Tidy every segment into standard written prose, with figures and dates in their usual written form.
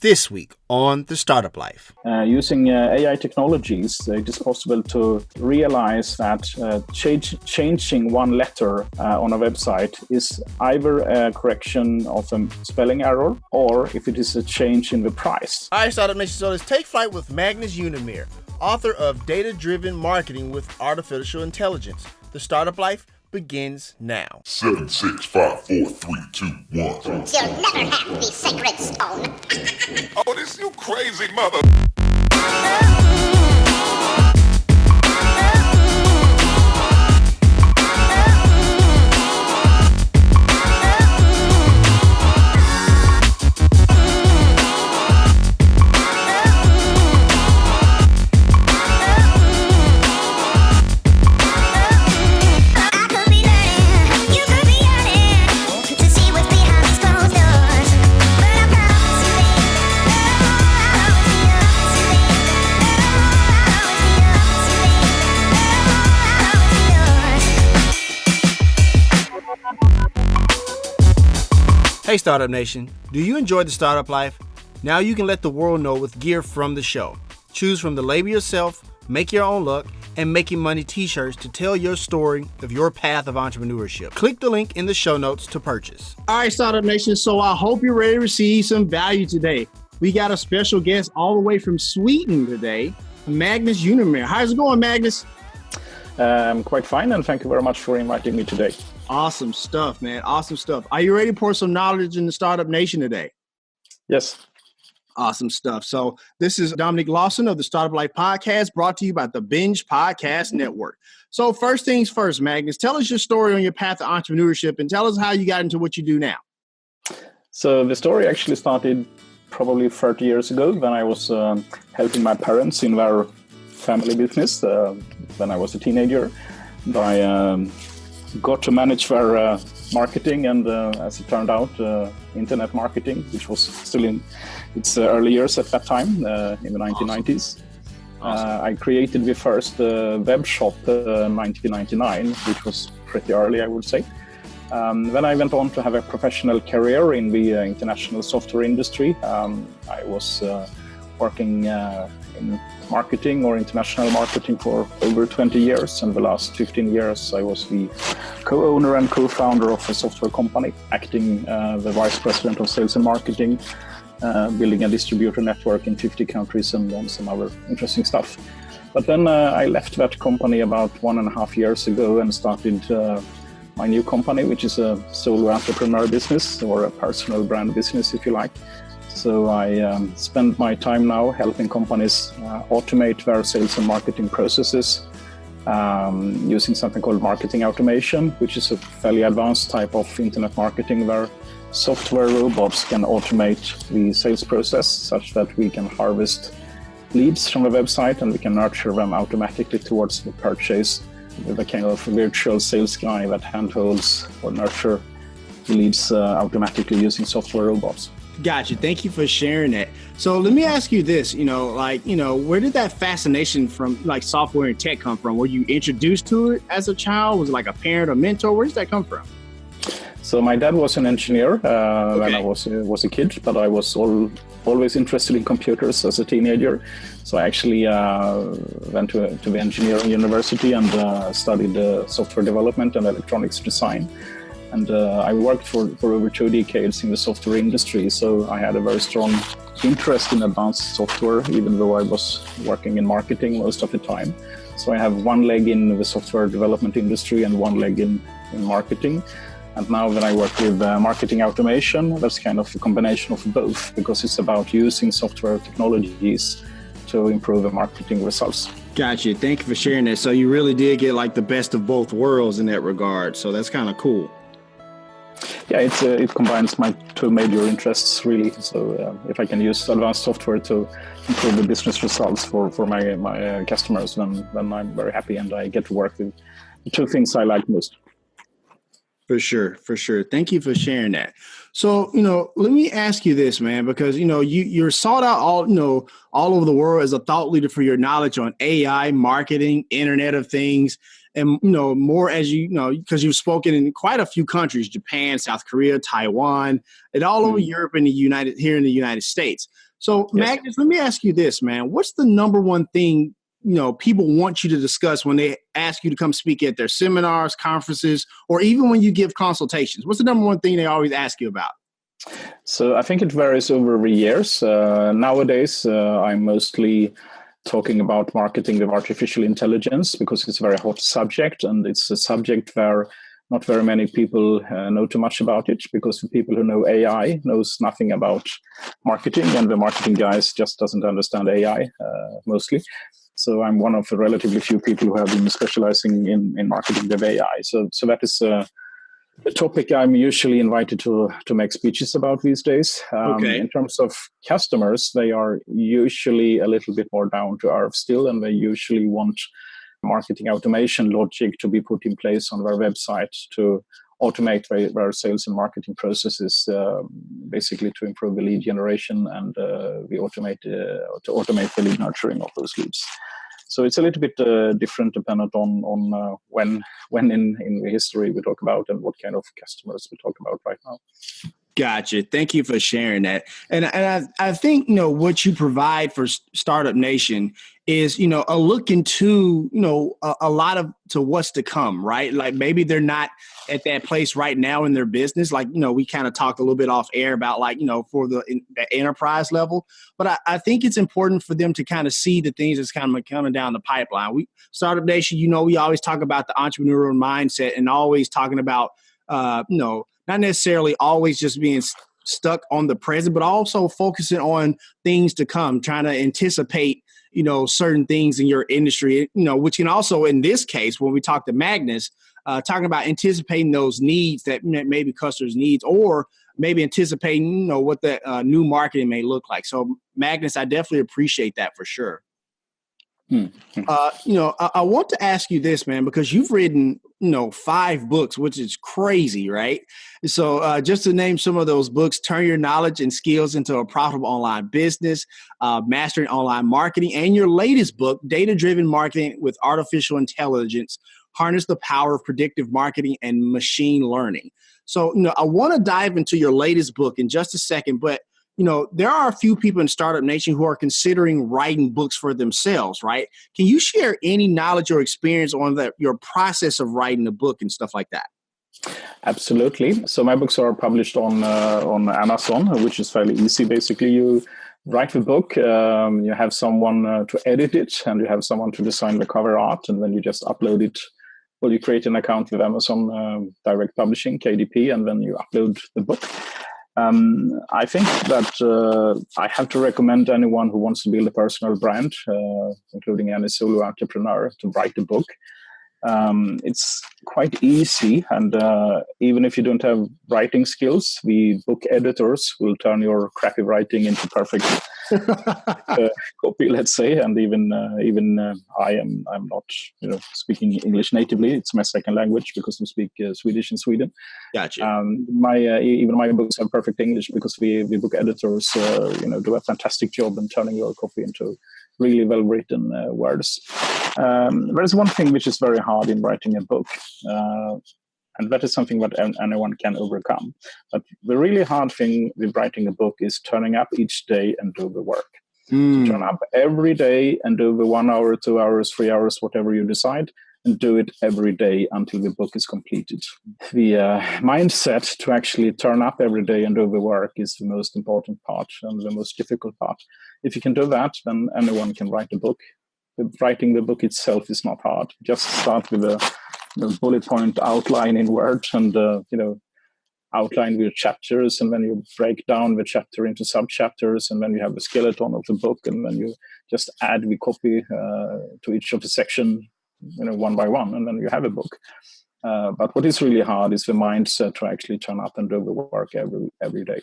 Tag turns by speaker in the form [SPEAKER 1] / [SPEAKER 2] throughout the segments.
[SPEAKER 1] This week on The Startup Life.
[SPEAKER 2] Using AI technologies, it is possible to realize that changing one letter on a website is either a correction of a spelling error or if it is a change in the price.
[SPEAKER 1] All right, StartupNation, so let's take flight with Magnus Unemyr, author of Data-Driven Marketing with Artificial Intelligence. The Startup Life begins now.
[SPEAKER 3] 7, 6, 5, 4, 3, 2, 1.
[SPEAKER 4] You'll never have the sacred stone.
[SPEAKER 3] Oh, this you crazy mother.
[SPEAKER 1] Hey Startup Nation, do you enjoy the startup life? Now you can let the world know with gear from the show. Choose from the Label Yourself, Make Your Own Luck, and Making Money t-shirts to tell your story of your path of entrepreneurship. Click the link in the show notes to purchase.
[SPEAKER 5] All right, Startup Nation, so I hope you're ready to receive some value today. We got a special guest all the way from Sweden today, Magnus Unemyr. How's it going, Magnus?
[SPEAKER 2] Quite fine, and thank you very much for inviting me today.
[SPEAKER 5] Awesome stuff, man. Awesome stuff. Are you ready to pour some knowledge in the Startup Nation today?
[SPEAKER 2] Yes.
[SPEAKER 5] Awesome stuff. So this is Dominic Lawson of the Startup Life Podcast, brought to you by the Binge Podcast Network. So first things first, Magnus, tell us your story on your path to entrepreneurship and tell us how you got into what you do now.
[SPEAKER 2] So the story actually started probably 30 years ago when I was helping my parents in their family business when I was a teenager. I got to manage their marketing and, as it turned out, internet marketing, which was still in its early years at that time, in the 1990s.
[SPEAKER 5] Awesome.
[SPEAKER 2] I created the first web shop in 1999, which was pretty early, I would say. Then I went on to have a professional career in the international software industry. I was working in marketing or international marketing for over 20 years. And the last 15 years, I was the co-owner and co-founder of a software company, acting the vice president of sales and marketing, building a distributor network in 50 countries and some other interesting stuff. But then I left that company about 1.5 years ago and started my new company, which is a solo entrepreneur business or a personal brand business, if you like. So I spend my time now helping companies automate their sales and marketing processes using something called marketing automation, which is a fairly advanced type of internet marketing where software robots can automate the sales process such that we can harvest leads from a website and we can nurture them automatically towards the purchase with a kind of virtual sales guy that handholds or nurture the leads automatically using software robots.
[SPEAKER 5] Gotcha. Thank you for sharing that. So let me ask you this, where did that fascination from like software and tech come from? Were you introduced to it as a child? Was it like a parent or mentor? Where does that come from?
[SPEAKER 2] So my dad was an engineer when I was a kid, but I was always interested in computers as a teenager. So I actually went to the engineering university and studied software development and electronics design. And I worked for over 2 decades in the software industry, so I had a very strong interest in advanced software, even though I was working in marketing most of the time. So I have one leg in the software development industry and one leg in marketing. And now that I work with marketing automation, that's kind of a combination of both, because it's about using software technologies to improve the marketing results.
[SPEAKER 5] Gotcha. Thank you for sharing that. So you really did get like the best of both worlds in that regard. So that's kind of cool.
[SPEAKER 2] Yeah, it combines my two major interests, really. So if I can use advanced software to improve the business results for my customers, then I'm very happy and I get to work with the two things I like most.
[SPEAKER 5] For sure. Thank you for sharing that. So, let me ask you this, man, because, you're sought out all over the world as a thought leader for your knowledge on AI, marketing, Internet of Things, and, more as because you've spoken in quite a few countries, Japan, South Korea, Taiwan, and all over Europe and here in the United States. So,
[SPEAKER 2] Yes.
[SPEAKER 5] Magnus, let me ask you this, man. What's the number one thing, people want you to discuss when they ask you to come speak at their seminars, conferences, or even when you give consultations? What's the number one thing they always ask you about?
[SPEAKER 2] So I think it varies over the years. Nowadays, I'm mostly talking about marketing with artificial intelligence because it's a very hot subject, and it's a subject where not very many people know too much about it, because the people who know AI knows nothing about marketing, and the marketing guys just doesn't understand AI mostly. So I'm one of the relatively few people who have been specializing in marketing with AI. So that is a topic I'm usually invited to make speeches about these days.
[SPEAKER 5] Okay.
[SPEAKER 2] In terms of customers, they are usually a little bit more down to earth still, and they usually want marketing automation logic to be put in place on their website to automate their sales and marketing processes, basically to improve the lead generation and to automate the lead nurturing of those leads. So it's a little bit different dependent on when in the history we talk about and what kind of customers we talk about right now.
[SPEAKER 5] Gotcha. Thank you for sharing that. And I think, what you provide for Startup Nation is, a look into, a lot of to what's to come, right? Like maybe they're not at that place right now in their business. Like, we kind of talked a little bit off air about like, for the enterprise level, but I think it's important for them to kind of see the things that's kind of coming down the pipeline. Startup Nation, we always talk about the entrepreneurial mindset and always talking about, not necessarily always just being stuck on the present, but also focusing on things to come, trying to anticipate, certain things in your industry, which can also, in this case, when we talk to Magnus, talking about anticipating those needs that maybe customers' needs, or maybe anticipating, what the new marketing may look like. So, Magnus, I definitely appreciate that for sure. I want to ask you this, man, because you've written, 5 books, which is crazy, right? So just to name some of those books: Turn Your Knowledge and Skills into a Profitable Online Business, Mastering Online Marketing, and your latest book, Data-Driven Marketing with Artificial Intelligence, Harness the Power of Predictive Marketing and Machine Learning. So, I want to dive into your latest book in just a second, but there are a few people in Startup Nation who are considering writing books for themselves, right? Can you share any knowledge or experience on your process of writing a book and stuff like that?
[SPEAKER 2] Absolutely. So my books are published on Amazon, which is fairly easy. Basically, you write the book, you have someone to edit it, and you have someone to design the cover art, and then you just upload it. Well, you create an account with Amazon Direct Publishing, KDP, and then you upload the book. I think that I have to recommend anyone who wants to build a personal brand, including any solo entrepreneur, to write a book. It's quite easy, and even if you don't have writing skills, the book editors will turn your crappy writing into perfect copy, let's say. And even I'm not speaking English natively. It's my second language because we speak Swedish in Sweden.
[SPEAKER 5] Gotcha.
[SPEAKER 2] Even my books have perfect English because the book editors do a fantastic job in turning your copy into really well written words. There is one thing which is very hard in writing a book, and that is something that anyone can overcome. But the really hard thing with writing a book is turning up each day and do the work. So turn up every day and do the 1 hour, 2 hours, 3 hours, whatever you decide, and do it every day until the book is completed. The mindset to actually turn up every day and do the work is the most important part and the most difficult part. If you can do that, then anyone can write a book. Writing the book itself is not hard. Just start with a bullet point outline in Word, and outline your chapters, and then you break down the chapter into sub-chapters, and then you have the skeleton of the book, and then you just add the copy to each of the section, one by one, and then you have a book. But what is really hard is the mindset to actually turn up and do the work every day.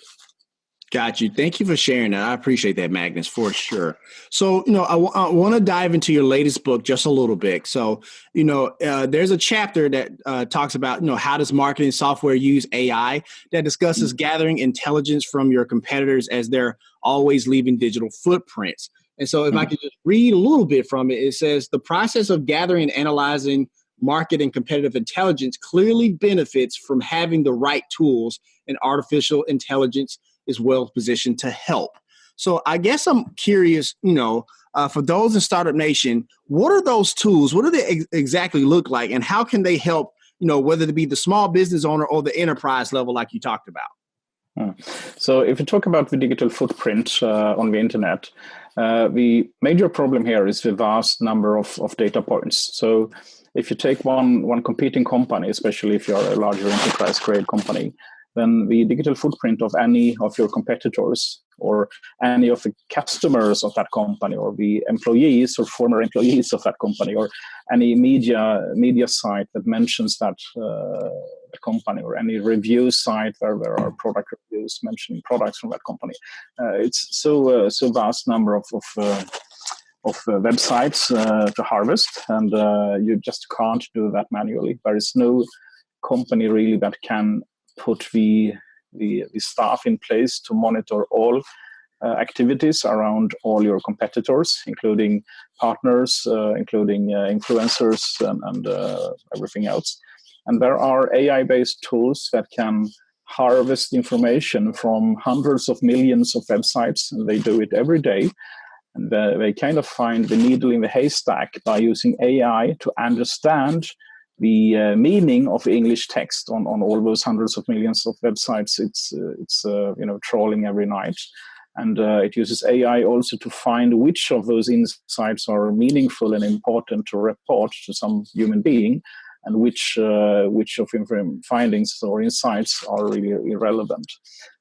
[SPEAKER 5] Got you. Thank you for sharing that. I appreciate that, Magnus, for sure. So, I want to dive into your latest book just a little bit. So, there's a chapter that talks about, how does marketing software use AI, that discusses gathering intelligence from your competitors as they're always leaving digital footprints. And so if I could just read a little bit from it, it says the process of gathering and analyzing market and competitive intelligence clearly benefits from having the right tools, and artificial intelligence is well positioned to help. So I guess I'm curious, for those in Startup Nation, what are those tools? What do they exactly look like, and how can they help, whether it be the small business owner or the enterprise level like you talked about?
[SPEAKER 2] So if you talk about the digital footprint on the internet, the major problem here is the vast number of data points. So if you take one competing company, especially if you're a larger enterprise-grade company, then the digital footprint of any of your competitors or any of the customers of that company or the employees or former employees of that company or any media site that mentions that company or any review site where there are product reviews mentioning products from that company. It's so vast number of websites to harvest, and you just can't do that manually. There is no company really that can put the staff in place to monitor all activities around all your competitors, including partners, including influencers, and everything else. And there are AI-based tools that can harvest information from hundreds of millions of websites, and they do it every day. And they kind of find the needle in the haystack by using AI to understand the meaning of English text on all those hundreds of millions of websites. It's trawling every night, and it uses AI also to find which of those insights are meaningful and important to report to some human being, and which of findings or insights are really irrelevant.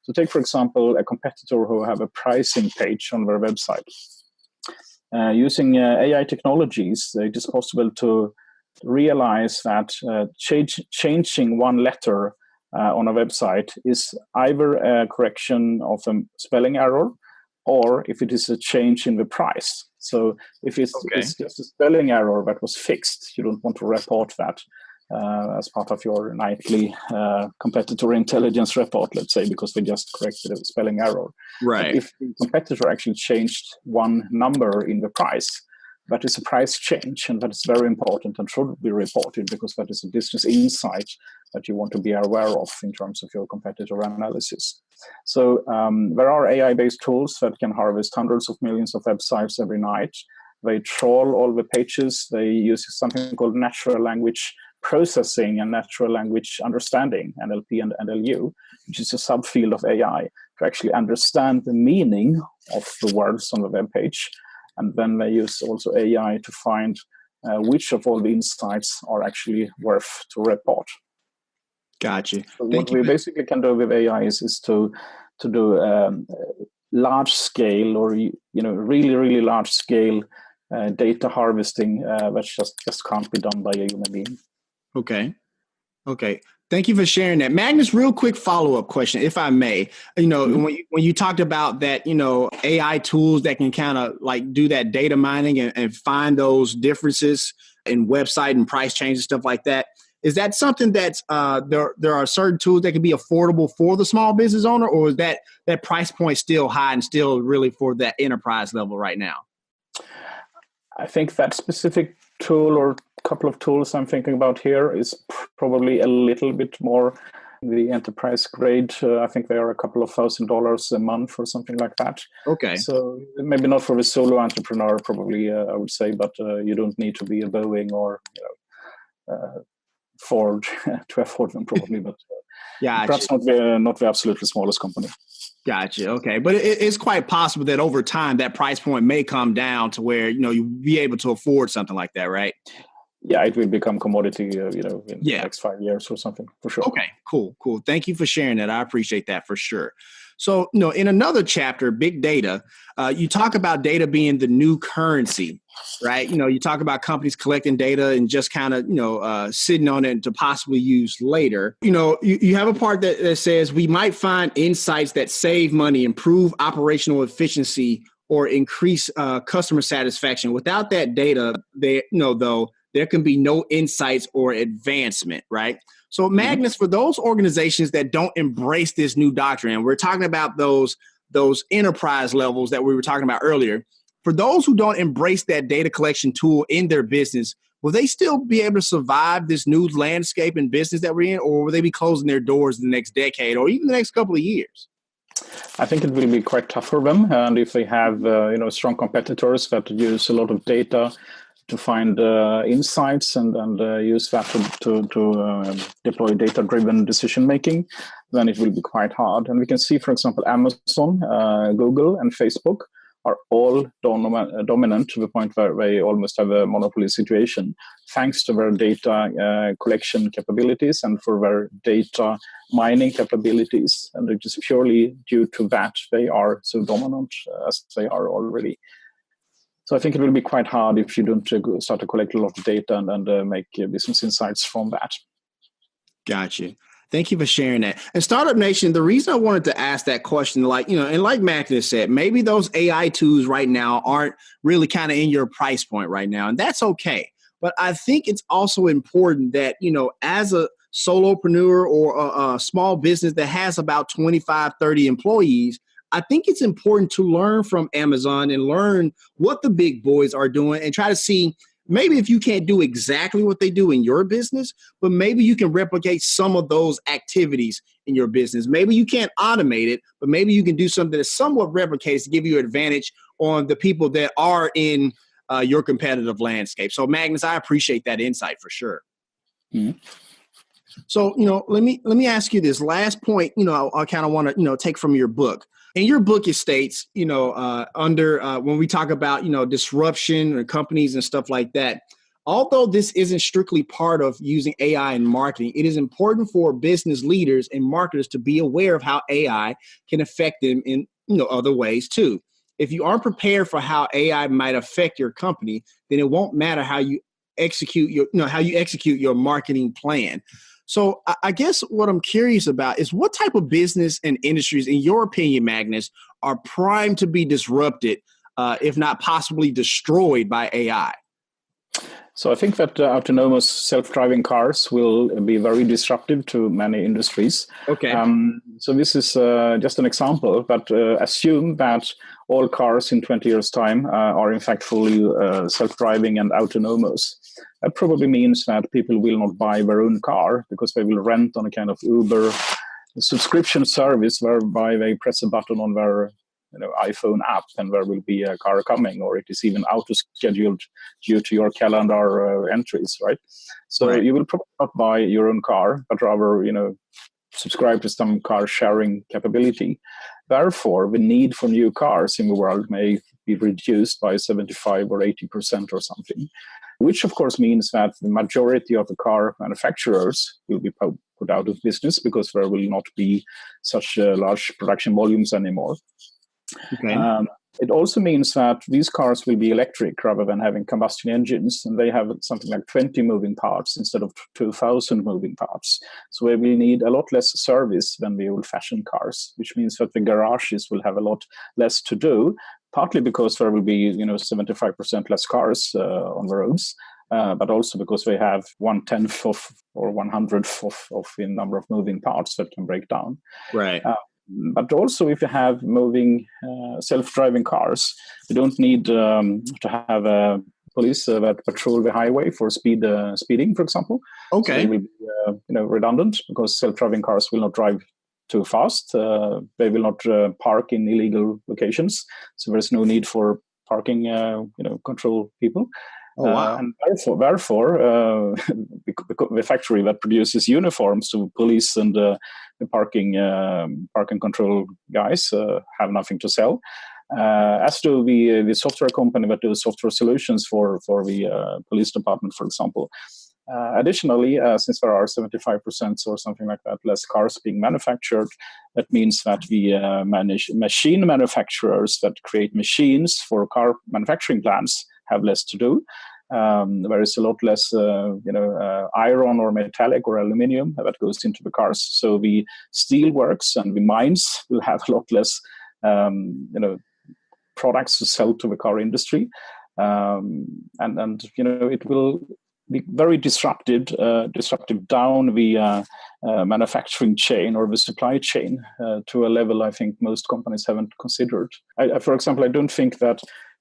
[SPEAKER 2] So take, for example, a competitor who have a pricing page on their website. Using AI technologies, it is possible to realize that changing one letter on a website is either a correction of a spelling error or if it is a change in the price. So if it's just a spelling error that was fixed, you don't want to report that as part of your nightly competitor intelligence report, let's say, because they just corrected a spelling error.
[SPEAKER 5] Right.
[SPEAKER 2] But if the competitor actually changed one number in the price, that is a price change, and that is very important and should be reported because that is a business insight that you want to be aware of in terms of your competitor analysis. So there are AI-based tools that can harvest hundreds of millions of websites every night. They trawl all the pages. They use something called natural language processing and natural language understanding, NLP and NLU, which is a subfield of AI, to actually understand the meaning of the words on the web page. And then they use also AI to find which of all the insights are actually worth to report.
[SPEAKER 5] Gotcha.
[SPEAKER 2] So what we basically can do with AI is to do large scale or really, really large scale data harvesting, which just can't be done by a human being.
[SPEAKER 5] Okay. Thank you for sharing that. Magnus, real quick follow-up question, if I may. When you talked about that, AI tools that can kind of like do that data mining and find those differences in website and price changes, stuff like that. Is that something that's there are certain tools that can be affordable for the small business owner, or is that price point still high and still really for that enterprise level right now?
[SPEAKER 2] I think that specific tool or couple of tools I'm thinking about here is probably a little bit more the enterprise grade. I think they are a couple of $1,000 a month or something like that.
[SPEAKER 5] Okay.
[SPEAKER 2] So maybe not for a solo entrepreneur, probably I would say, but you don't need to be a Boeing or Ford to afford them, probably. But perhaps not the absolutely smallest company.
[SPEAKER 5] Gotcha. Okay. But it's quite possible that over time that price point may come down to where, you'll be able to afford something like that, right?
[SPEAKER 2] Yeah, it will become commodity, in the next 5 years or something, for sure.
[SPEAKER 5] Okay, cool. Thank you for sharing that. I appreciate that for sure. So, in another chapter, big data, you talk about data being the new currency, right? You talk about companies collecting data and just kind of, sitting on it to possibly use later. You have a part that says we might find insights that save money, improve operational efficiency, or increase customer satisfaction. Without that data, there can be no insights or advancement, right? So Magnus, for those organizations that don't embrace this new doctrine, and we're talking about those enterprise levels that we were talking about earlier, for those who don't embrace that data collection tool in their business, will they still be able to survive this new landscape and business that we're in, or will they be closing their doors in the next decade or even the next couple of years?
[SPEAKER 2] I think it will be quite tough for them, and if they have strong competitors that use a lot of data to find insights and use that to deploy data-driven decision making, then it will be quite hard. And we can see, for example, Amazon, Google, and Facebook are all dominant to the point where they almost have a monopoly situation, thanks to their data collection capabilities and for their data mining capabilities. And it is purely due to that they are so dominant as they are already. So I think it will be quite hard if you don't start to collect a lot of data and make business insights from that.
[SPEAKER 5] Gotcha. Thank you for sharing that. And Startup Nation, the reason I wanted to ask that question, and like Magnus said, maybe those AI tools right now aren't really kind of in your price point right now, and that's okay. But I think it's also important that, as a solopreneur or a small business that has about 25, 30 employees, I think it's important to learn from Amazon and learn what the big boys are doing and try to see, maybe if you can't do exactly what they do in your business, but maybe you can replicate some of those activities in your business. Maybe you can't automate it, but maybe you can do something that somewhat replicates to give you an advantage on the people that are in your competitive landscape. So Magnus, I appreciate that insight for sure. Mm-hmm. So, let me ask you this last point, I kind of want to, take from your book. In your book, it states, when we talk about, disruption and companies and stuff like that, although this isn't strictly part of using AI in marketing, it is important for business leaders and marketers to be aware of how AI can affect them in, other ways too. If you aren't prepared for how AI might affect your company, then it won't matter how you execute your marketing plan. So I guess what I'm curious about is what type of business and industries, in your opinion, Magnus, are primed to be disrupted, if not possibly destroyed by AI?
[SPEAKER 2] So I think that autonomous self-driving cars will be very disruptive to many industries.
[SPEAKER 5] Okay.
[SPEAKER 2] So this is just an example, but assume that all cars in 20 years' time are in fact fully self-driving and autonomous. That probably means that people will not buy their own car because they will rent on a kind of Uber subscription service whereby they press a button on their iPhone app and there will be a car coming, or it is even auto-scheduled due to your calendar entries, right? So right. You will probably not buy your own car, but rather, subscribe to some car sharing capability. Therefore, the need for new cars in the world may be reduced by 75 or 80% or something, which of course means that the majority of the car manufacturers will be put out of business because there will not be such large production volumes anymore. Okay. It also means that these cars will be electric rather than having combustion engines, and they have something like 20 moving parts instead of 2,000 moving parts. So we will need a lot less service than the old-fashioned cars, which means that the garages will have a lot less to do, partly because there will be 75% less cars on the roads, but also because they have 1/10 of or 100th of the number of moving parts that can break down.
[SPEAKER 5] Right.
[SPEAKER 2] But also, if you have moving self-driving cars, you don't need to have police that patrol the highway for speeding, for example.
[SPEAKER 5] Okay.
[SPEAKER 2] So they will be redundant because self-driving cars will not drive too fast. They will not park in illegal locations. So there's no need for parking control people.
[SPEAKER 5] Oh, wow.
[SPEAKER 2] And therefore, the factory that produces uniforms to police and the parking control guys have nothing to sell. As do the software company that does software solutions for the police department, for example. Additionally, since there are 75% or something like that less cars being manufactured, that means that the machine manufacturers that create machines for car manufacturing plants have less to do. There is a lot less, iron or metallic or aluminium that goes into the cars. So the steelworks and the mines will have a lot less, products to sell to the car industry, and it will be very disruptive down the manufacturing chain or the supply chain to a level I think most companies haven't considered. For example, I don't think that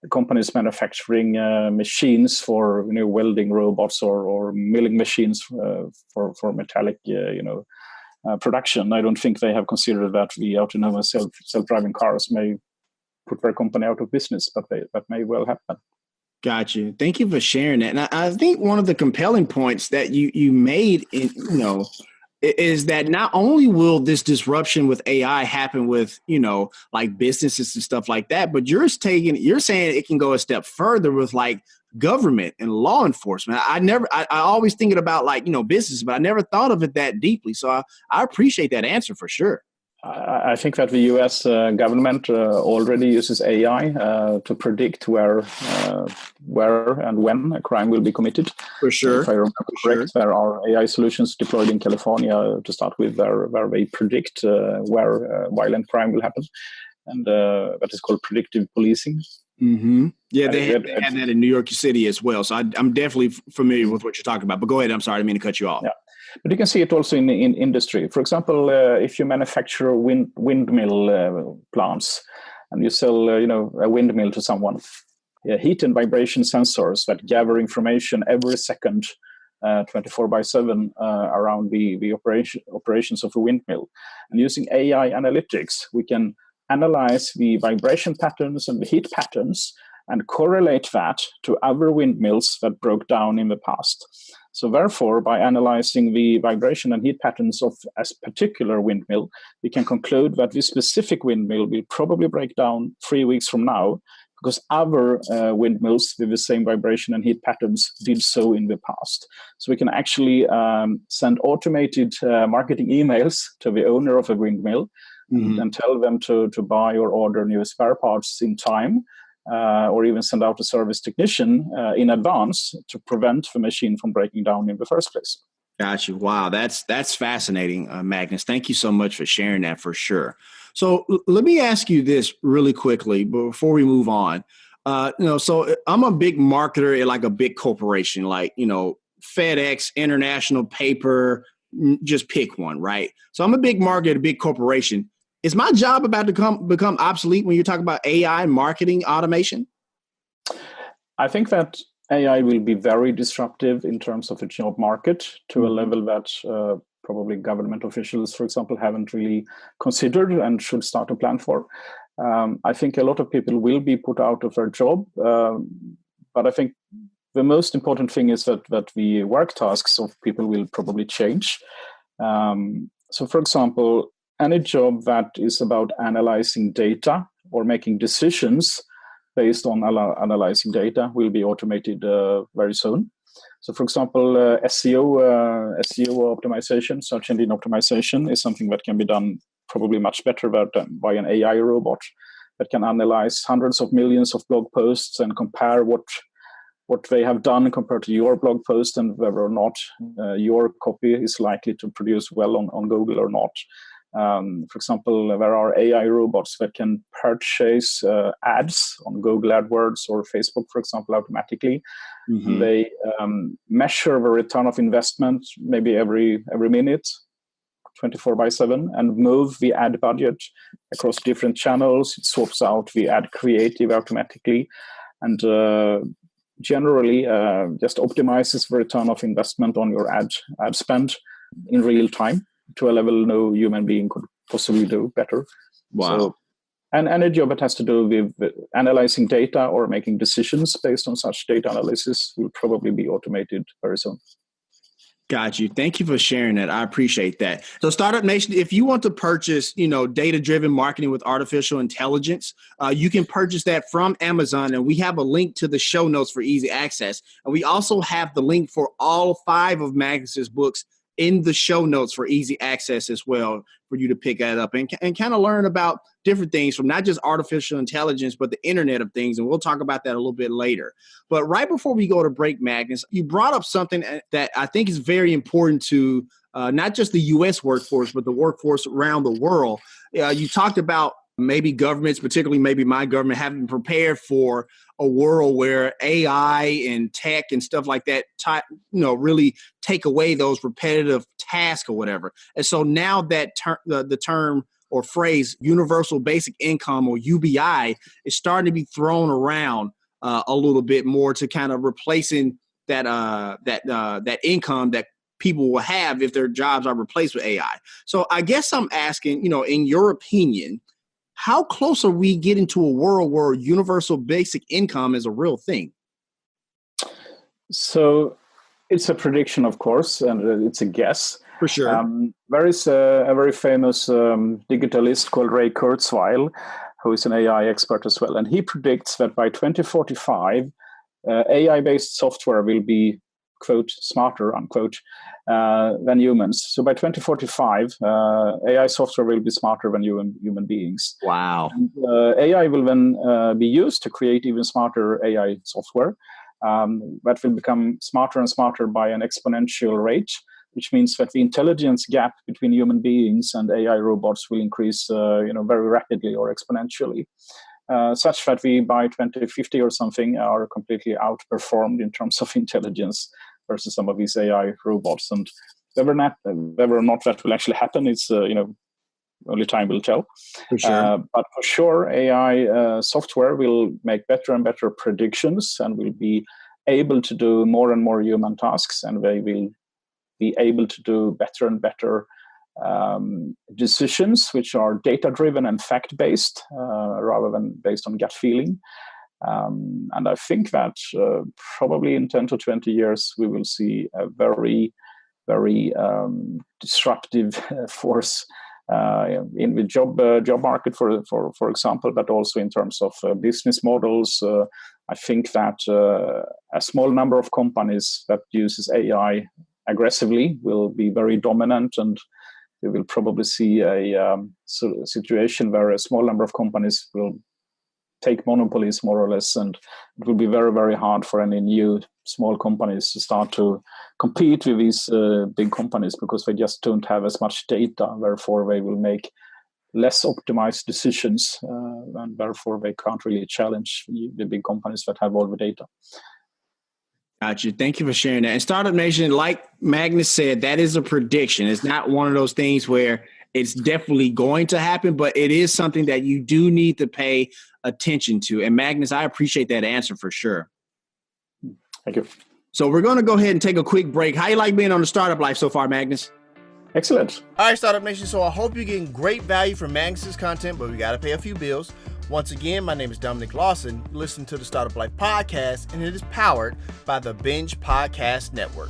[SPEAKER 2] companies manufacturing machines for welding robots or milling machines for metallic production, I don't think they have considered that the autonomous self-driving cars may put their company out of business, but that may well happen.
[SPEAKER 5] Gotcha. Thank you for sharing that. And I think one of the compelling points that you made, is that not only will this disruption with AI happen with, like businesses and stuff like that, but you're saying it can go a step further with like government and law enforcement. I always thinking about like, business, but I never thought of it that deeply. So I appreciate that answer for sure.
[SPEAKER 2] I think that the US government already uses AI to predict where and when a crime will be committed.
[SPEAKER 5] For sure.
[SPEAKER 2] If I remember correct, there are AI solutions deployed in California to start with, where they predict where violent crime will happen, and that is called predictive policing.
[SPEAKER 5] Mm-hmm. Yeah, they had that in New York City as well. So I'm definitely familiar with what you're talking about. But go ahead. I'm sorry, I didn't mean to cut you off.
[SPEAKER 2] Yeah. But you can see it also in industry. For example, if you manufacture windmill plants and you sell, a windmill to someone, heat and vibration sensors that gather information every second, 24/7 around the operations of a windmill. And using AI analytics, we can analyze the vibration patterns and the heat patterns and correlate that to other windmills that broke down in the past. So therefore, by analyzing the vibration and heat patterns of a particular windmill, we can conclude that this specific windmill will probably break down 3 weeks from now because other windmills with the same vibration and heat patterns did so in the past. So we can actually send automated marketing emails to the owner of a windmill and tell them to buy or order new spare parts in time. Or even send out a service technician in advance to prevent the machine from breaking down in the first place.
[SPEAKER 5] Gotcha. Wow, that's fascinating, Magnus. Thank you so much for sharing that for sure. So let me ask you this really quickly before we move on. So I'm a big marketer at like a big corporation, like, FedEx, International Paper, just pick one, right? So I'm a big marketer at a big corporation. Is my job about to become obsolete when you talk about AI marketing automation?
[SPEAKER 2] I think that AI will be very disruptive in terms of the job market to a level that probably government officials, for example, haven't really considered and should start to plan for. I think a lot of people will be put out of their job, but I think the most important thing is that the work tasks of people will probably change. So, for example, any job that is about analyzing data or making decisions based on analyzing data will be automated very soon. So, for example, SEO optimization, search engine optimization, is something that can be done probably much better by an AI robot that can analyze hundreds of millions of blog posts and compare what they have done compared to your blog post and whether or not your copy is likely to produce well on Google or not. For example, there are AI robots that can purchase ads on Google AdWords or Facebook, for example, automatically. Mm-hmm. They measure the return of investment maybe every minute, 24/7, and move the ad budget across different channels. It swaps out the ad creative automatically, and generally just optimizes the return of investment on your ad spend in real time, to a level no human being could possibly do better.
[SPEAKER 5] Wow.
[SPEAKER 2] So, and any job that has to do with analyzing data or making decisions based on such data analysis will probably be automated very soon.
[SPEAKER 5] Got you. Thank you for sharing that. I appreciate that. So StartupNation, if you want to purchase, data-driven marketing with artificial intelligence, you can purchase that from Amazon. And we have a link to the show notes for easy access. And we also have the link for all 5 of Magnus's books in the show notes for easy access as well, for you to pick that up and kind of learn about different things from not just artificial intelligence, but the Internet of Things. And we'll talk about that a little bit later. But right before we go to break, Magnus, you brought up something that I think is very important to not just the U.S. workforce, but the workforce around the world. You talked about maybe governments, particularly maybe my government, haven't prepared for a world where AI and tech and stuff like that, really take away those repetitive tasks or whatever. And so now that the term or phrase universal basic income, or UBI, is starting to be thrown around a little bit more to kind of replacing that income that people will have if their jobs are replaced with AI. So I guess I'm asking, in your opinion, how close are we getting to a world where universal basic income is a real thing?
[SPEAKER 2] So it's a prediction, of course, and it's a guess.
[SPEAKER 5] For sure.
[SPEAKER 2] There is a very famous digitalist called Ray Kurzweil, who is an AI expert as well. And he predicts that by 2045, AI-based software will be, quote, smarter, unquote, than humans. So by 2045, AI software will be smarter than human beings.
[SPEAKER 5] Wow.
[SPEAKER 2] And, AI will then be used to create even smarter AI software that will become smarter and smarter by an exponential rate, which means that the intelligence gap between human beings and AI robots will increase very rapidly or exponentially. Such that we, by 2050 or something, are completely outperformed in terms of intelligence versus some of these AI robots. And whether or not that will actually happen, it's only time will tell.
[SPEAKER 5] For sure.
[SPEAKER 2] But for sure, AI software will make better and better predictions and will be able to do more and more human tasks, and they will be able to do better and better decisions, which are data-driven and fact-based rather than based on gut feeling. And I think that probably in 10 to 20 years, we will see a very, very disruptive force in the job market, for example, but also in terms of business models. I think that a small number of companies that uses AI aggressively will be very dominant, and we will probably see a situation where a small number of companies will take monopolies more or less, and it will be very, very hard for any new small companies to start to compete with these big companies, because they just don't have as much data. Therefore, they will make less optimized decisions, and therefore they can't really challenge the big companies that have all the data.
[SPEAKER 5] Gotcha. Thank you for sharing that. And Startup Nation, like Magnus said, that is a prediction. It's not one of those things where it's definitely going to happen, but it is something that you do need to pay attention to. And Magnus, I appreciate that answer for sure.
[SPEAKER 2] Thank you.
[SPEAKER 5] So we're going to go ahead and take a quick break. How you like being on the Startup Life so far, Magnus?
[SPEAKER 2] Excellent.
[SPEAKER 1] All right, Startup Nation. So I hope you're getting great value from Magnus's content, but we got to pay a few bills. Once again, my name is Dominic Lawson. You listen to the Startup Life podcast, and it is powered by the Binge Podcast Network.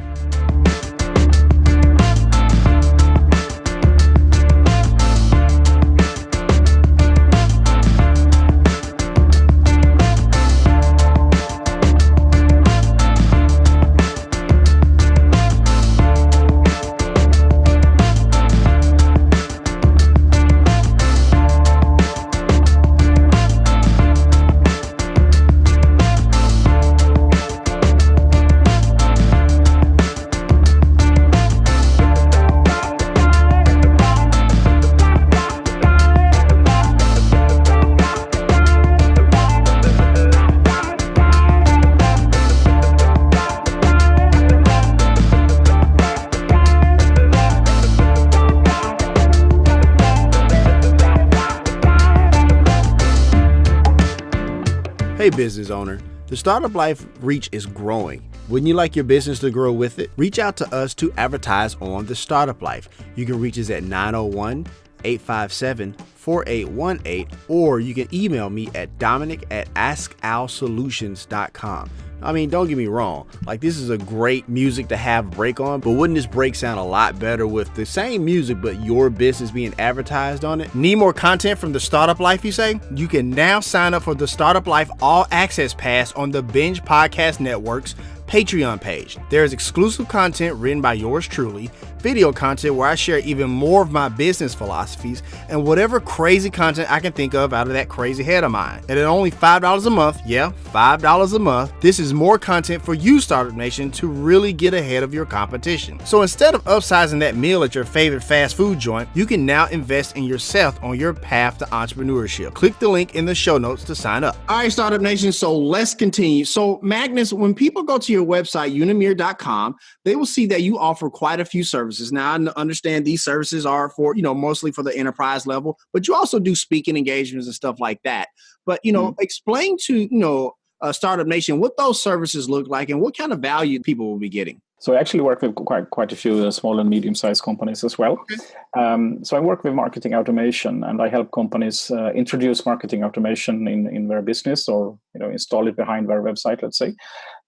[SPEAKER 1] Hey business owner, the Startup Life reach is growing. Wouldn't you like your business to grow with it? Reach out to us to advertise on the Startup Life. You can reach us at 901-857-4818, or you can email me at dominic@askalsolutions.com. I mean, don't get me wrong, like this is a great music to have break on, but wouldn't this break sound a lot better with the same music but your business being advertised on it? Need more content from the Startup Life, you say? You can now sign up for the Startup Life All Access Pass on the Binge Podcast Network's Patreon page. There is exclusive content written by yours truly, video content where I share even more of my business philosophies, and whatever crazy content I can think of out of that crazy head of mine. And at only $5 a month, yeah, $5 a month, this is more content for you, Startup Nation, to really get ahead of your competition. So instead of upsizing that meal at your favorite fast food joint, you can now invest in yourself on your path to entrepreneurship. Click the link in the show notes to sign up.
[SPEAKER 5] All right, Startup Nation, so let's continue. So Magnus, when people go to your website, Unemyr.com, they will see that you offer quite a few services. Now, I understand these services are for, mostly for the enterprise level, but you also do speaking engagements and stuff like that. But, explain to, Startup Nation what those services look like and what kind of value people will be getting.
[SPEAKER 2] So I actually work with quite a few small and medium-sized companies as well. Okay. So I work with marketing automation, and I help companies introduce marketing automation in their business, or install it behind their website, let's say.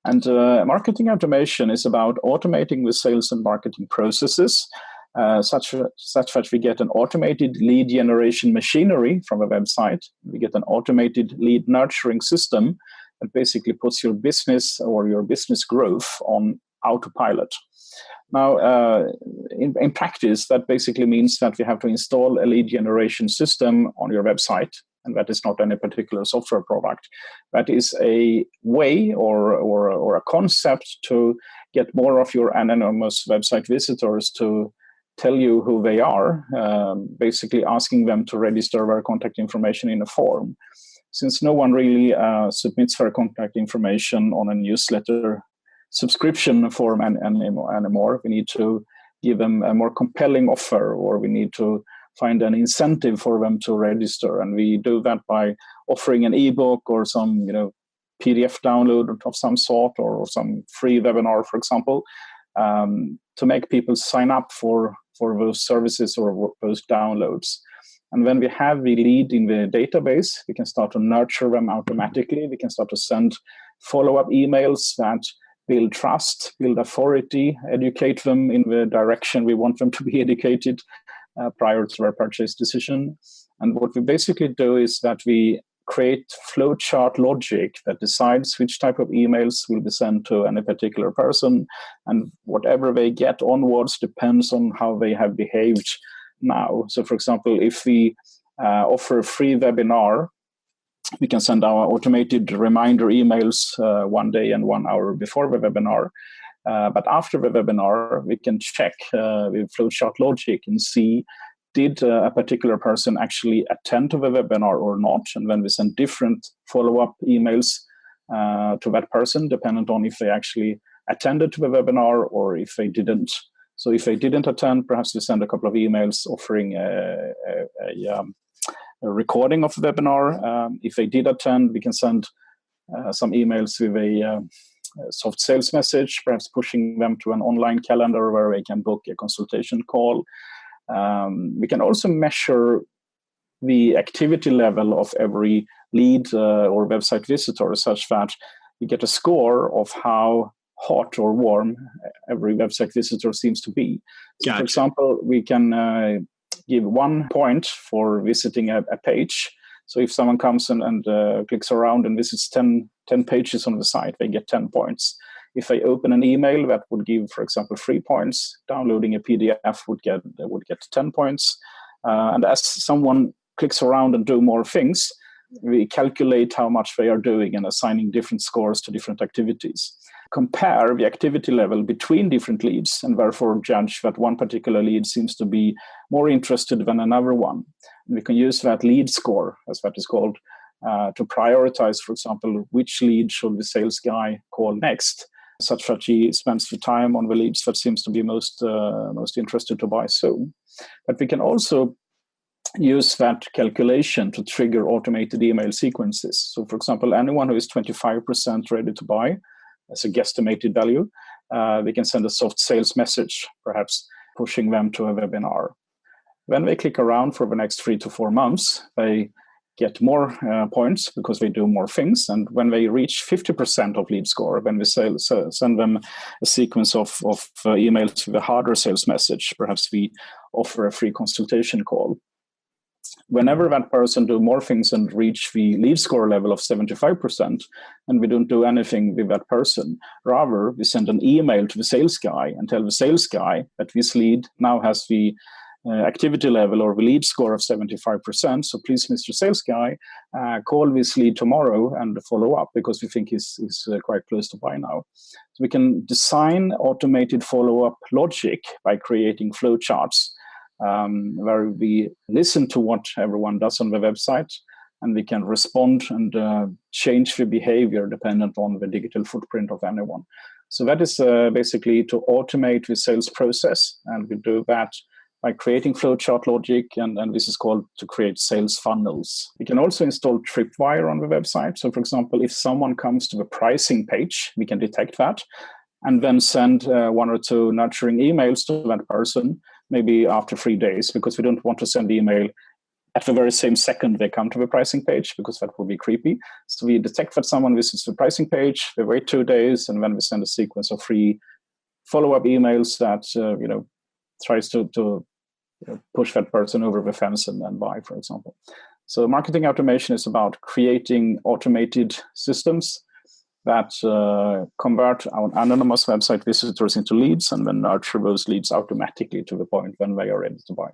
[SPEAKER 2] And marketing automation is about automating the sales and marketing processes, such that we get an automated lead generation machinery from a website. We get an automated lead nurturing system that basically puts your business or your business growth on autopilot. Now, in practice, that basically means that we have to install a lead generation system on your website, and that is not any particular software product. That is a way or a concept to get more of your anonymous website visitors to tell you who they are, basically asking them to register their contact information in a form. Since no one really submits their contact information on a newsletter subscription form anymore, we need to give them a more compelling offer, or we need to find an incentive for them to register. And we do that by offering an ebook or some PDF download of some sort, or some free webinar, for example, to make people sign up for those services or those downloads. And when we have the lead in the database, we can start to nurture them automatically. We can start to send follow-up emails that build trust, build authority, educate them in the direction we want them to be educated prior to their purchase decision. And what we basically do is that we create flowchart logic that decides which type of emails will be sent to any particular person, and whatever they get onwards depends on how they have behaved now. So, for example, if we offer a free webinar, we can send our automated reminder emails 1 day and 1 hour before the webinar. But after the webinar, we can check with flowchart logic and see, did a particular person actually attend to the webinar or not? And then we send different follow-up emails to that person, dependent on if they actually attended to the webinar or if they didn't. So if they didn't attend, perhaps we send a couple of emails offering a recording of the webinar. If they did attend, we can send some emails with a soft sales message, perhaps pushing them to an online calendar where they can book a consultation call. We can also measure the activity level of every lead or website visitor, such that we get a score of how hot or warm every website visitor seems to be. So,
[SPEAKER 5] Gotcha.
[SPEAKER 2] For example, we can give 1 point for visiting a page. So if someone comes and clicks around and visits 10 pages on the site, they get 10 points. If they open an email, that would give, for example, 3 points. Downloading a PDF would get 10 points. And as someone clicks around and do more things, we calculate how much they are doing and assigning different scores to different activities. Compare the activity level between different leads, and therefore judge that one particular lead seems to be more interested than another one. And we can use that lead score, as that is called, to prioritize, for example, which lead should the sales guy call next, such that he spends the time on the leads that seems to be most interested to buy soon. But we can also use that calculation to trigger automated email sequences. So, for example, anyone who is 25% ready to buy, as a guesstimated value, we can send a soft sales message, perhaps pushing them to a webinar. When they click around for the next 3 to 4 months, they get more points because they do more things. And when they reach 50% of lead score, when we send them a sequence of emails with a harder sales message, perhaps we offer a free consultation call. Whenever that person do more things and reach the lead score level of 75%, and we don't do anything with that person, rather we send an email to the sales guy and tell the sales guy that this lead now has the activity level or the lead score of 75%. So please, Mr. Sales Guy, call this lead tomorrow and follow up, because we think he's quite close to buy now. So we can design automated follow-up logic by creating flowcharts where we listen to what everyone does on the website, and we can respond and change the behavior dependent on the digital footprint of anyone. So that is basically to automate the sales process, and we do that by creating flowchart logic, and this is called to create sales funnels. We can also install tripwire on the website. So, for example, if someone comes to the pricing page, we can detect that. and then send one or two nurturing emails to that person, maybe after 3 days, because we don't want to send email at the very same second they come to the pricing page, because that would be creepy. So we detect that someone visits the pricing page, we wait 2 days, and then we send a sequence of 3 follow-up emails that tries to push that person over the fence and then buy, for example. So marketing automation is about creating automated systems that convert our anonymous website visitors into leads and then nurture those leads automatically to the point when they are ready to buy.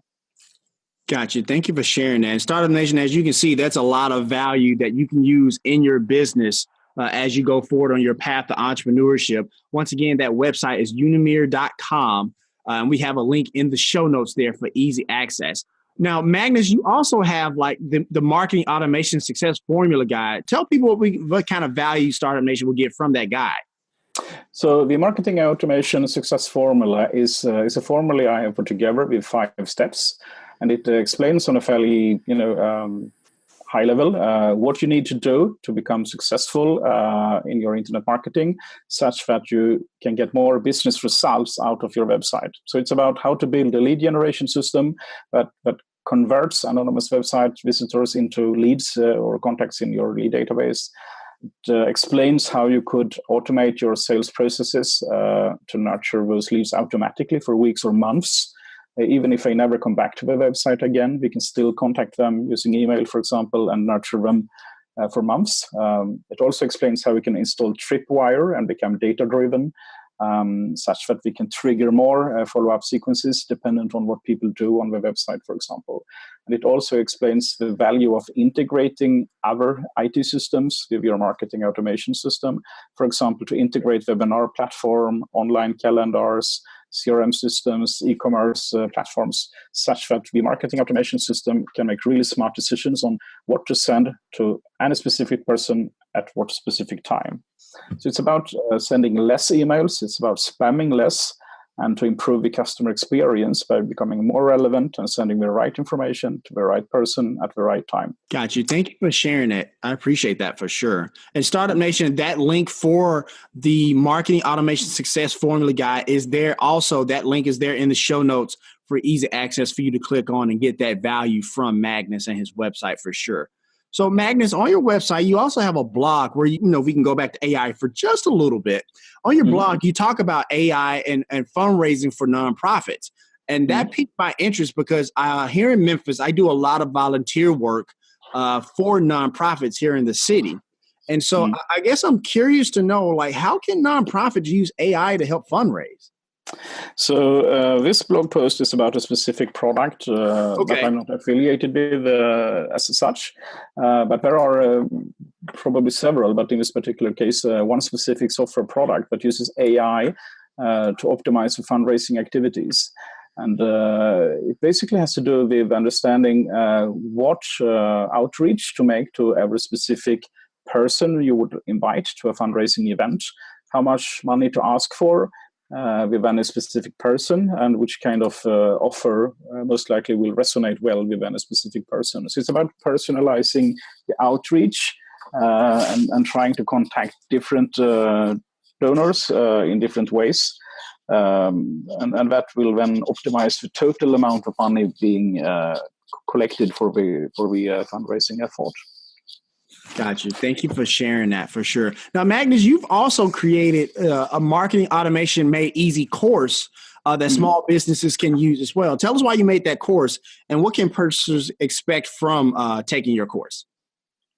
[SPEAKER 5] Gotcha. Thank you for sharing that. And StartupNation, as you can see, that's a lot of value that you can use in your business as you go forward on your path to entrepreneurship. Once again, that website is unemyr.com. And we have a link in the show notes there for easy access. Now, Magnus, you also have like the marketing automation success formula guide. Tell people what kind of value StartupNation will get from that guide.
[SPEAKER 2] So the marketing automation success formula is a formula I have put together with 5 steps, and it explains on a fairly high level what you need to do to become successful in your internet marketing, such that you can get more business results out of your website. So it's about how to build a lead generation system that converts anonymous website visitors into leads or contacts in your lead database. It explains how you could automate your sales processes to nurture those leads automatically for weeks or months. Even if they never come back to the website again, we can still contact them using email, for example, and nurture them for months. It also explains how we can install Tripwire and become data-driven, such that we can trigger more follow-up sequences dependent on what people do on the website, for example. And it also explains the value of integrating other IT systems with your marketing automation system. For example, to integrate webinar platform, online calendars, CRM systems, e-commerce platforms, such that the marketing automation system can make really smart decisions on what to send to any specific person at what specific time. So it's about sending less emails, it's about spamming less, and to improve the customer experience by becoming more relevant and sending the right information to the right person at the right time.
[SPEAKER 5] Got you. Thank you for sharing it. I appreciate that for sure. And StartupNation, that link for the marketing automation success formula guide is there also. That link is there in the show notes for easy access for you to click on and get that value from Magnus and his website for sure. So Magnus, on your website, you also have a blog where, we can go back to AI for just a little bit. On your blog, you talk about AI and fundraising for nonprofits. And that piqued my interest because here in Memphis, I do a lot of volunteer work for nonprofits here in the city. And so I guess I'm curious to know, like, how can nonprofits use AI to help fundraise?
[SPEAKER 2] So this blog post is about a specific product that I'm not affiliated with as such, but there are probably several, but in this particular case, one specific software product that uses AI to optimize the fundraising activities. And it basically has to do with understanding what outreach to make to every specific person you would invite to a fundraising event, how much money to ask for, with any specific person, and which kind of offer most likely will resonate well with any specific person. So it's about personalizing the outreach and trying to contact different donors in different ways. And that will then optimize the total amount of money being collected for the fundraising effort.
[SPEAKER 5] Got you. Thank you for sharing that for sure. Now, Magnus, you've also created a marketing automation made easy course that small businesses can use as well. Tell us why you made that course and what can purchasers expect from taking your course?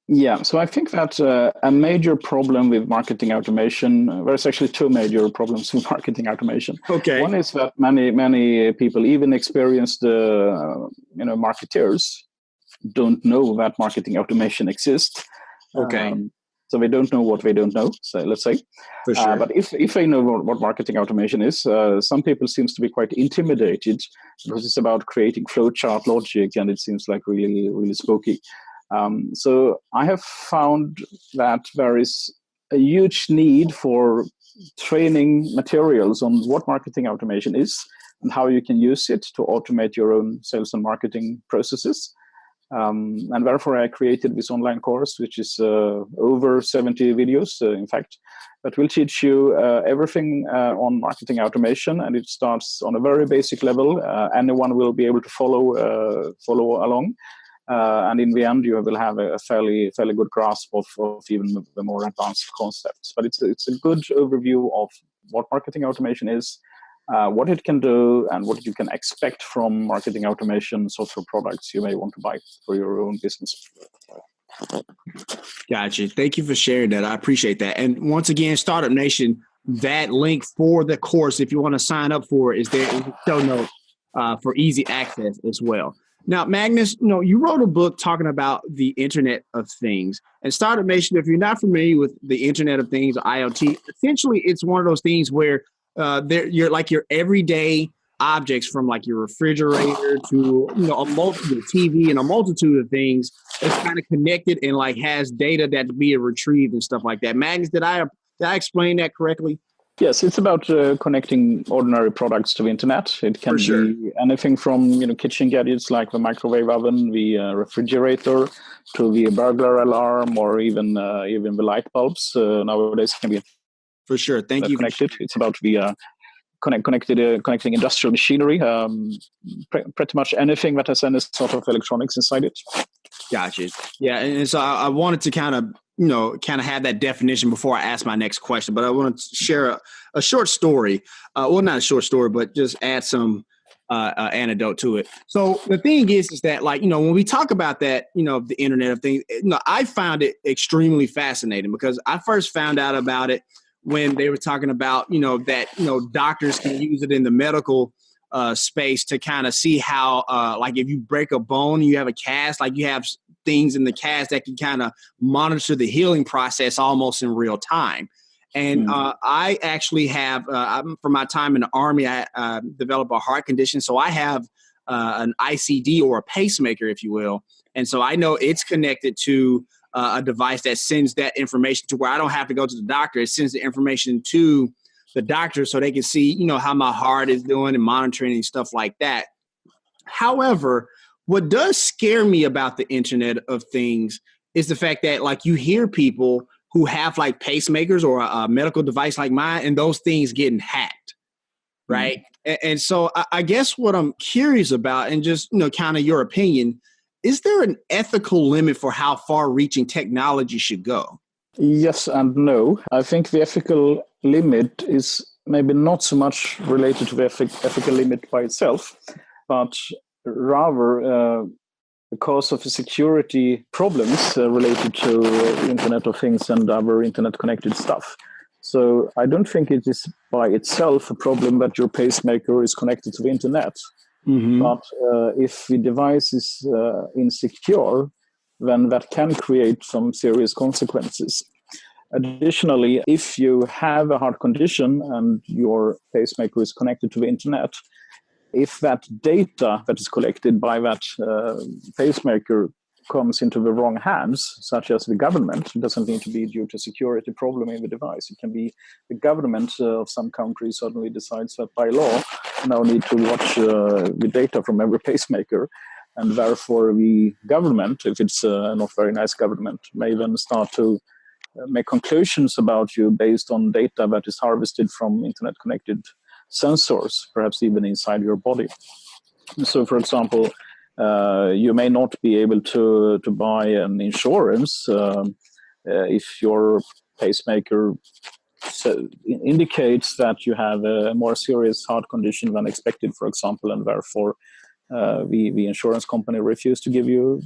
[SPEAKER 2] Yeah, so I think that a major problem with marketing automation, there's actually 2 major problems with marketing automation.
[SPEAKER 5] Okay.
[SPEAKER 2] One is that many people, even experienced marketers, don't know that marketing automation exists.
[SPEAKER 5] Okay.
[SPEAKER 2] So they don't know what they don't know, so let's say.
[SPEAKER 5] For sure.
[SPEAKER 2] But if they know what marketing automation is, some people seems to be quite intimidated because it's about creating flowchart logic and it seems like really, really spooky. So I have found that there is a huge need for training materials on what marketing automation is and how you can use it to automate your own sales and marketing processes. And therefore, I created this online course, which is over 70 videos, in fact, that will teach you everything on marketing automation. And it starts on a very basic level. Anyone will be able to follow along. And in the end, you will have a fairly good grasp of even the more advanced concepts. But it's a good overview of what marketing automation is, what it can do, and what you can expect from marketing automation software products you may want to buy for your own business.
[SPEAKER 5] Gotcha. Thank you for sharing that. I appreciate that. And once again, Startup Nation, that link for the course, if you want to sign up for it, is there in the show notes for easy access as well. Now, Magnus, you wrote a book talking about the Internet of Things. And Startup Nation, if you're not familiar with the Internet of Things, or IoT, essentially it's one of those things where you're like your everyday objects, from like your refrigerator to a multitude of TV and a multitude of things. It's kind of connected and like has data that's being retrieved and stuff like that. Magnus, did I explain that correctly?
[SPEAKER 2] Yes, it's about connecting ordinary products to the internet. It can be anything from kitchen gadgets like the microwave oven, the refrigerator, to the burglar alarm, or even the light bulbs. Nowadays can be
[SPEAKER 5] for sure. Thank you.
[SPEAKER 2] Connected. It's about the connecting industrial machinery. Pretty much anything that has any sort of electronics inside it.
[SPEAKER 5] Gotcha. Yeah, and so I wanted to kind of have that definition before I ask my next question. But I want to share a short story. Well, not a short story, but just add some anecdote to it. So the thing is that when we talk about that, the Internet of Things, I found it extremely fascinating because I first found out about it when they were talking about, that, doctors can use it in the medical space to kind of see how, like if you break a bone, you have a cast, like you have things in the cast that can kind of monitor the healing process almost in real time. And I actually have, from my time in the Army, I developed a heart condition. So I have an ICD, or a pacemaker, if you will. And so I know it's connected to a device that sends that information to where I don't have to go to the doctor. It sends the information to the doctor so they can see, how my heart is doing and monitoring and stuff like that. However, what does scare me about the Internet of Things is the fact that you hear people who have like pacemakers or a medical device like mine, and those things getting hacked. Right. And so I guess what I'm curious about, and just, kind of your opinion, is there an ethical limit for how far-reaching technology should go?
[SPEAKER 2] Yes and no. I think the ethical limit is maybe not so much related to the ethical limit by itself, but rather because of the security problems related to Internet of Things and other Internet-connected stuff. So I don't think it is by itself a problem that your pacemaker is connected to the Internet. Mm-hmm. But if the device is insecure, then that can create some serious consequences. Additionally, if you have a heart condition and your pacemaker is connected to the internet, if that data that is collected by that pacemaker comes into the wrong hands, such as the government, it doesn't need to be due to security problem in the device. It can be the government of some country suddenly decides that by law, now need to watch the data from every pacemaker. And therefore the government, if it's a not very nice government, may then start to make conclusions about you based on data that is harvested from internet-connected sensors, perhaps even inside your body. So, for example, you may not be able to buy an insurance if your pacemaker indicates that you have a more serious heart condition than expected, for example, and therefore the insurance company refused to give you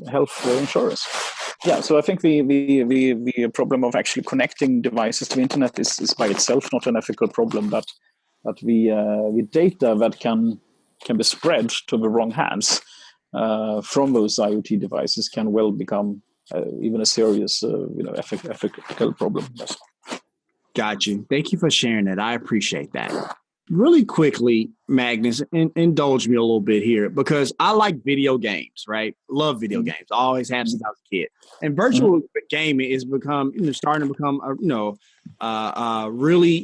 [SPEAKER 2] health insurance. Yeah, so I think the problem of actually connecting devices to the internet is by itself not an ethical problem, but the data that can be spread to the wrong hands from those IoT devices can well become even a serious ethical problem. Yes.
[SPEAKER 5] Got you. Thank you for sharing that. I appreciate that. Really quickly, Magnus, indulge me a little bit here because I like video games, right? Love video games. I always have since I was a kid. And virtual gaming is starting to become, really,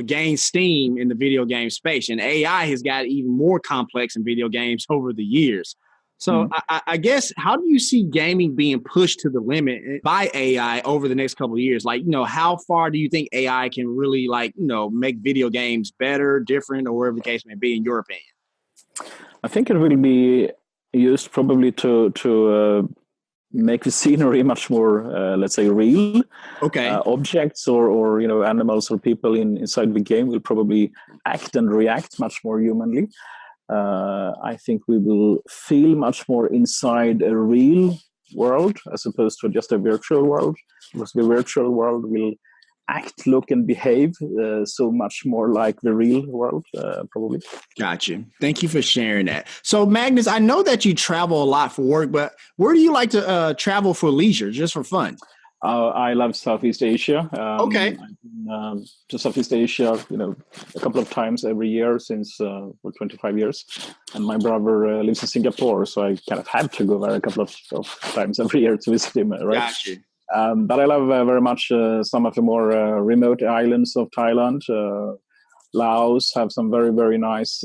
[SPEAKER 5] gain steam in the video game space. And AI has got even more complex in video games over the years. So I guess, how do you see gaming being pushed to the limit by AI over the next couple of years? Like, how far do you think AI can really make video games better, different, or whatever the case may be, in your opinion?
[SPEAKER 2] I think it will be used probably to make the scenery much more, let's say, real.
[SPEAKER 5] Okay.
[SPEAKER 2] Objects or animals or people inside the game will probably act and react much more humanly. I think we will feel much more inside a real world as opposed to just a virtual world, because the virtual world will act, look, and behave so much more like the real world, probably.
[SPEAKER 5] Gotcha. Thank you for sharing that. So, Magnus, I know that you travel a lot for work, but where do you like to travel for leisure, just for fun?
[SPEAKER 2] I love Southeast Asia.
[SPEAKER 5] Okay.
[SPEAKER 2] To Southeast Asia, a couple of times every year since for 25 years. And my brother lives in Singapore, so I kind of have to go there a couple of times every year to visit him, right?
[SPEAKER 5] Gotcha.
[SPEAKER 2] But I love very much some of the more remote islands of Thailand. Laos have some very, very nice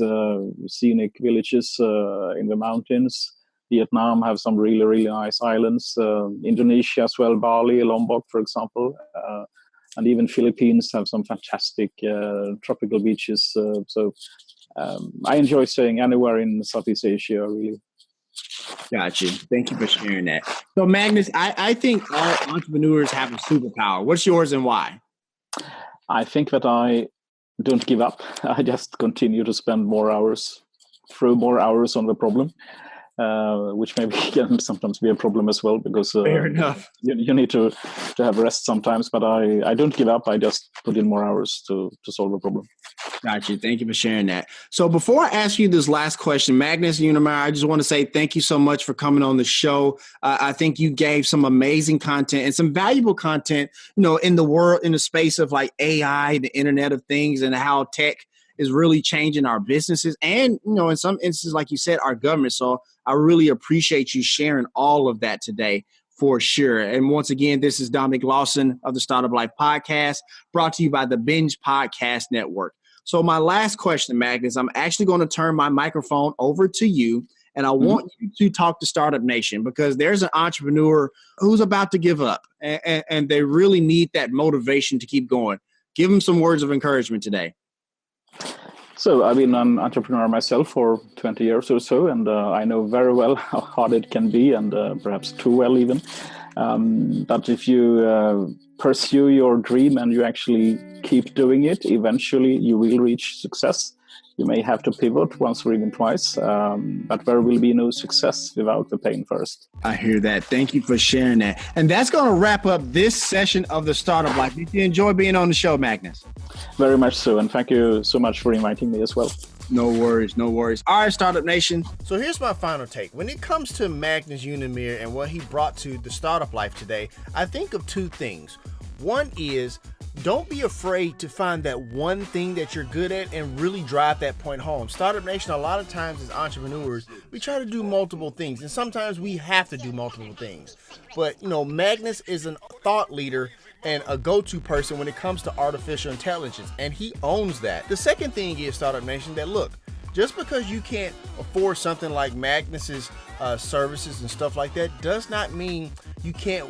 [SPEAKER 2] scenic villages in the mountains. Vietnam have some really, really nice islands. Indonesia as well, Bali, Lombok, for example. And even Philippines have some fantastic tropical beaches. So I enjoy staying anywhere in Southeast Asia, really.
[SPEAKER 5] Gotcha. Thank you for sharing that. So, Magnus, I think all entrepreneurs have a superpower. What's yours and why?
[SPEAKER 2] I think that I don't give up. I just continue to spend more hours, throw more hours on the problem. Which maybe can sometimes be a problem as well, because
[SPEAKER 5] fair enough.
[SPEAKER 2] You need to have rest sometimes, but I don't give up. I just put in more hours to solve the problem.
[SPEAKER 5] Gotcha. Thank you for sharing that. So before I ask you this last question, Magnus, Unemyr, I just want to say thank you so much for coming on the show. I think you gave some amazing content and some valuable content, in the world, in the space of like AI, the Internet of Things, and how tech is really changing our businesses and, in some instances, like you said, our government. So I really appreciate you sharing all of that today, for sure. And once again, this is Dominic Lawson of the Startup Life Podcast, brought to you by the Binge Podcast Network. So my last question, Magnus, I'm actually going to turn my microphone over to you, and I want you to talk to Startup Nation, because there's an entrepreneur who's about to give up, and they really need that motivation to keep going. Give them some words of encouragement today.
[SPEAKER 2] So I've been an entrepreneur myself for 20 years or so, and I know very well how hard it can be, and perhaps too well even. But if you pursue your dream and you actually keep doing it, eventually you will reach success. You may have to pivot once or even twice, but there will be no success without the pain first.
[SPEAKER 5] I hear that. Thank you for sharing that. And that's going to wrap up this session of the Startup Life. Did you enjoy being on the show, Magnus?
[SPEAKER 2] Very much so. And thank you so much for inviting me as well.
[SPEAKER 5] No worries. No worries. All right, Startup Nation.
[SPEAKER 1] So here's my final take. When it comes to Magnus Unemyr and what he brought to the Startup Life today, I think of two things. One is, don't be afraid to find that one thing that you're good at and really drive that point home. Startup Nation, a lot of times as entrepreneurs, we try to do multiple things, and sometimes we have to do multiple things. But, Magnus is a thought leader and a go-to person when it comes to artificial intelligence, and he owns that. The second thing is, Startup Nation, that look, just because you can't afford something like Magnus's services and stuff like that does not mean you can't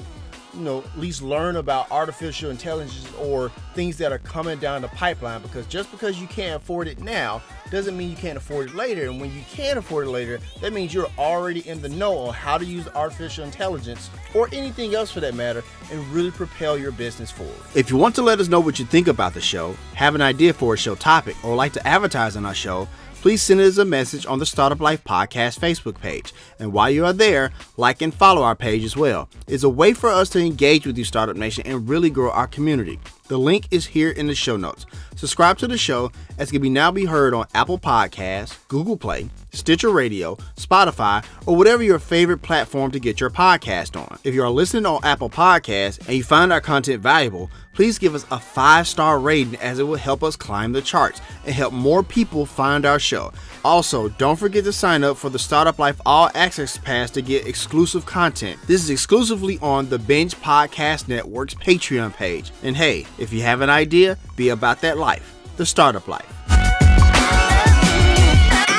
[SPEAKER 1] at least learn about artificial intelligence or things that are coming down the pipeline, because just because you can't afford it now doesn't mean you can't afford it later. And when you can't afford it later, that means you're already in the know on how to use artificial intelligence or anything else for that matter and really propel your business forward. If you want to let us know what you think about the show, have an idea for a show topic, or like to advertise on our show, please send us a message on the Startup Life Podcast Facebook page. And while you are there, like and follow our page as well. It's a way for us to engage with you, Startup Nation, and really grow our community. The link is here in the show notes. Subscribe to the show, as it can now be heard on Apple Podcasts, Google Play, Stitcher Radio, Spotify, or whatever your favorite platform to get your podcast on. If you are listening on Apple Podcasts and you find our content valuable, please give us a 5-star rating, as it will help us climb the charts and help more people find our show. Also, don't forget to sign up for the Startup Life All Access Pass to get exclusive content. This is exclusively on the Binge Podcast Network's Patreon page. And hey, if you have an idea, be about that life. The Startup Life.
[SPEAKER 4] I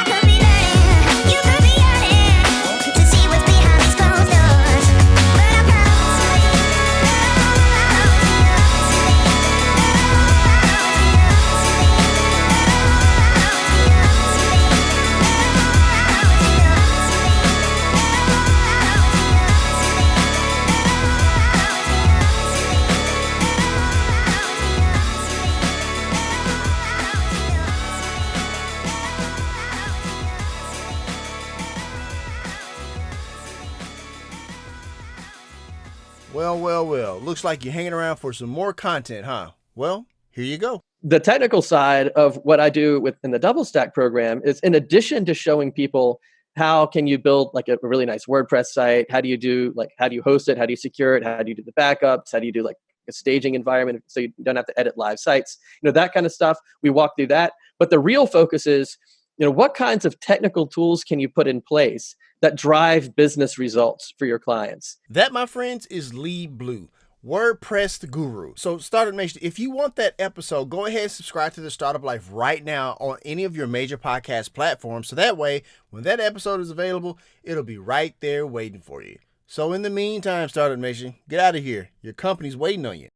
[SPEAKER 4] could be there, you could be out here.
[SPEAKER 1] Well. Looks like you're hanging around for some more content, huh? Well, here you go.
[SPEAKER 6] The technical side of what I do within the Double Stack program is, in addition to showing people how can you build like a really nice WordPress site, how do you host it, how do you secure it, how do you do the backups, how do you do like a staging environment so you don't have to edit live sites, that kind of stuff. We walk through that. But the real focus is, what kinds of technical tools can you put in place that drive business results for your clients?
[SPEAKER 1] That, my friends, is Lee Blue, WordPress guru. So StartupNation, if you want that episode, go ahead and subscribe to the Startup Life right now on any of your major podcast platforms. So that way, when that episode is available, it'll be right there waiting for you. So in the meantime, StartupNation, get out of here. Your company's waiting on you.